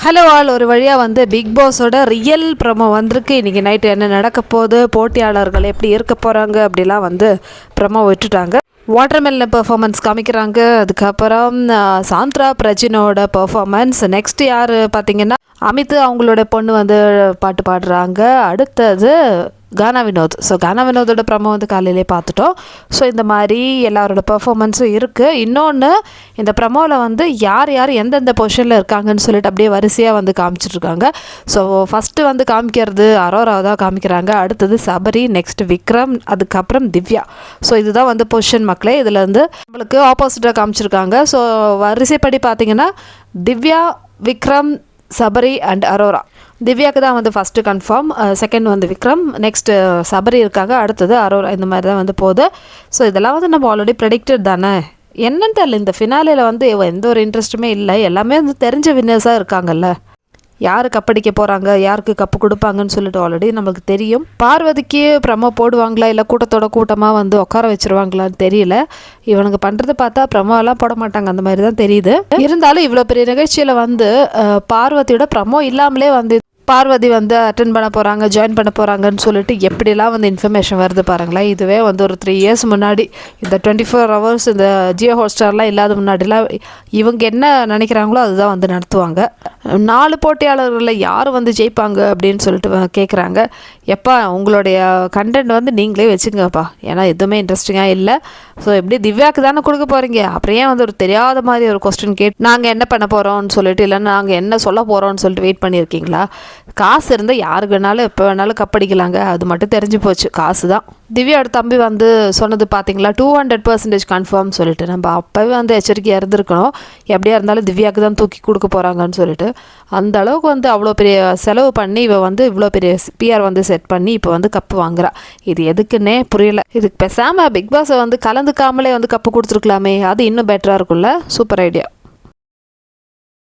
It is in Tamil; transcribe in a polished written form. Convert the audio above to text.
ஹலோ ஆல், ஒரு வழியாக வந்து பிக் பாஸோட ரியல் ப்ரமோ வந்திருக்கு. இன்றைக்கி நைட்டு என்ன நடக்க போகுது, போட்டியாளர்கள் எப்படி இருக்க போகிறாங்க அப்படிலாம் வந்து ப்ரமோ விட்டுட்டாங்க. வாட்டர்மெலன் பெர்ஃபார்மன்ஸ் காமிக்கிறாங்க. அதுக்கப்புறம் சாந்த்ரா பிரஜினோட பெர்ஃபார்மன்ஸ். நெக்ஸ்ட் யார் பார்த்தீங்கன்னா அமித் அவங்களோட பொண்ணு வந்து பாட்டு பாடுறாங்க. அடுத்தது கானா வினோத். ஸோ கானா வினோதோட ப்ரமோ வந்து காலையிலே பார்த்துட்டோம். ஸோ இந்த மாதிரி எல்லாரோட பெர்ஃபார்மன்ஸும் இருக்குது. இன்னொன்று, இந்த ப்ரமோவில் வந்து யார் யார் எந்தெந்த பொசிஷனில் இருக்காங்கன்னு சொல்லிட்டு அப்படியே வரிசையாக வந்து காமிச்சிட்ருக்காங்க. ஸோ ஃபஸ்ட்டு வந்து காமிக்கிறது அரோராவை தான் காமிக்கிறாங்க. அடுத்தது சபரி, நெக்ஸ்ட் விக்ரம், அதுக்கப்புறம் திவ்யா. ஸோ இதுதான் வந்து பொசிஷன் மக்களே. இதில் வந்து நம்மளுக்கு ஆப்போசிட்டாக காமிச்சிருக்காங்க. ஸோ வரிசைப்படி பார்த்திங்கன்னா திவ்யா, விக்ரம், சபரி அண்ட் அரோரா. திவ்யாவுக்கு தான் வந்து ஃபஸ்ட்டு கன்ஃபார்ம், செகண்ட் வந்து விக்ரம், நெக்ஸ்ட்டு சபரி இருக்காங்க, அடுத்தது அரோரா. இந்த மாதிரி தான் வந்து போகுது. ஸோ இதெல்லாம் வந்து நம்ம ஆல்ரெடி ப்ரெடிக்டட் தானே. என்னன்னு தெரியல, இந்த ஃபினாலில் வந்து எந்த ஒரு இன்ட்ரெஸ்ட்டுமே இல்லை. எல்லாமே வந்து தெரிஞ்ச வின்னர்ஸாக இருக்காங்கல்ல. யார் கப்படிக்க போகிறாங்க, யாருக்கு கப்பு கொடுப்பாங்கன்னு சொல்லிட்டு ஆல்ரெடி நம்மளுக்கு தெரியும். பார்வதிக்கு ப்ரமோ போடுவாங்களா இல்லை கூட்டத்தோட கூட்டமாக வந்து உட்கார வச்சுருவாங்களான்னு தெரியல. இவனுங்க பண்ணுறதை பார்த்தா ப்ரமோலாம் போட மாட்டாங்க, அந்த மாதிரி தான் தெரியுது. இருந்தாலும் இவ்வளோ பெரிய நிகழ்ச்சியில் வந்து பார்வதியோட ப்ரமோ இல்லாமலே வந்து பார்வதி வந்து அட்டன் பண்ண போகிறாங்க, ஜாயின் பண்ண போகிறாங்கன்னு சொல்லிட்டு எப்படிலாம் வந்து இன்ஃபர்மேஷன் வருது பாருங்களேன். இதுவே வந்து ஒரு 3 இயர்ஸ் முன்னாடி, இந்த 24 hours இந்த ஜியோ ஹாட்ஸ்டார்லாம் இல்லாத முன்னாடிலாம் இவங்க என்ன நினைக்கிறாங்களோ அதுதான் வந்து நடத்துவாங்க. 4 போட்டியாளர்களில் யார் வந்து ஜெயிப்பாங்க அப்படின்னு சொல்லிட்டு கேட்குறாங்க. எப்பா உங்களுடைய கண்டென்ட் வந்து நீங்களே வச்சுங்கப்பா, ஏன்னா எதுவுமே இன்ட்ரெஸ்டிங்காக இல்லை. ஸோ எப்படி திவ்யாவுக்கு தானே கொடுக்க போகிறீங்க, அப்புறம் ஏன் வந்து ஒரு தெரியாத மாதிரி ஒரு கொஸ்டின் கேட்டு நாங்கள் என்ன பண்ண போகிறோம்னு சொல்லிட்டு, இல்லைன்னா நாங்கள் என்ன சொல்ல போகிறோம்னு சொல்லிட்டு வெயிட் பண்ணியிருக்கீங்களா? காசு இருந்தால் யாருக்கு வேணாலும் எப்போ வேணாலும் கப்படிக்கலாங்க, அது மட்டும் தெரிஞ்சு போச்சு. காசு தான். திவ்யாவோட தம்பி வந்து சொன்னது பார்த்தீங்களா, 200% கன்ஃபார்ம் சொல்லிட்டு. நம்ம அப்போவே வந்து எச்சரிக்கையாக இருந்திருக்கணும், எப்படியா இருந்தாலும் திவ்யாவுக்கு தான் தூக்கி கொடுக்க போகிறாங்கன்னு சொல்லிட்டு. அந்த அளவுக்கு வந்து அவ்வளோ பெரிய செலவு பண்ணி இவ வந்து இவ்வளோ பெரிய பிஆர் வந்து செட் பண்ணி இப்போ வந்து கப்பு வாங்குறா. இது எதுக்குன்னே புரியல. இதுக்கு பேசாமல் பிக் பாஸை வந்து கலந்துக்காமலே வந்து கப்பு கொடுத்துருக்கலாமே, அது இன்னும் பெட்டராக இருக்கும்ல. Super idea.